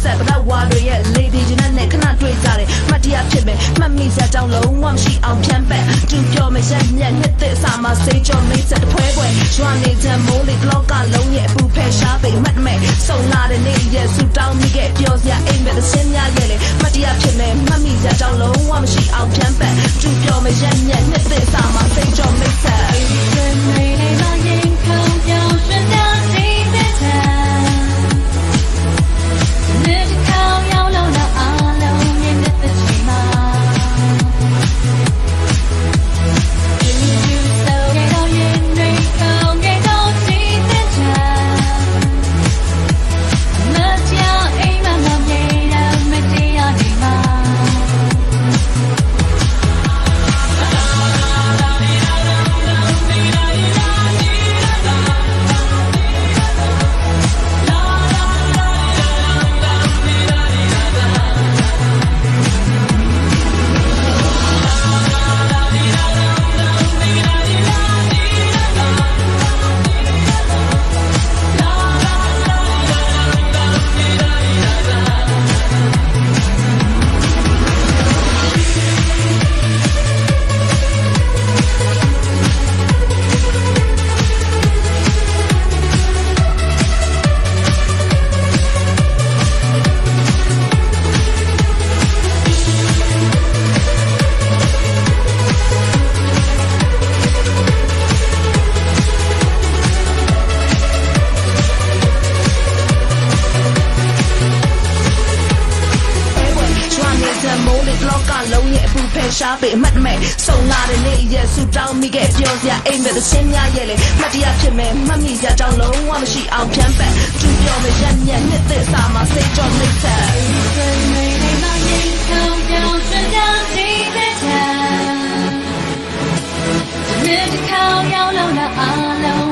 ဆက်ပတော့ဝါတွေရဲ့လေဒီဂျင်းနဲ့ခဏတွေ့ကြတယ်မတရားဖြစ်မယ်မှတ်မိစကြောင်းလုံးဝမရှိအောင်ဖြန်းပက်သူပြောမရက်ညက်နှစ်သက်စာမှာစိတ်ကြောမိတ်ဆက်တဖွဲပွဲရွာနေတဲ့မိုးလေးကလောကလုံးရဲ့အပူဖဲရှားပေမှတ်မဲ့ဆုံလာတဲ့နေ့ရဲ့ဆူတောင်းမိခဲ့ပြောစရာအိမ်မဲ့သစင်းများရဲ့လေမတရားဖြစ်မယ်မှတ်မိစကြောင်းလုံးဝမရှိအောင်ဖြန်းပက်သူပြောမရက်ညက်နှစ်သက်စာမှာစိတ်ကြောမိတ်ဆက်မိုးလေးလောကလုံးရဲ့အပူဖဲရှားပေအမှတ်မဲ့ဆုံလာတဲ့နေ့ရဲ့ဆူတောင်းမိခဲ့ပြောစရာအိမ်မဲ့သစင်းများရဲ့လေမတရားဖြစ်မယ်မှတ်မိစရာကြောင်းလုံးဝမရှိအောင်ဖြန်းပက်သူပြောမရက်ညက်နှစ်သက်စာမှာစိတ်ကြောမိတ်ဆက်日子靠摇橹了阿楼。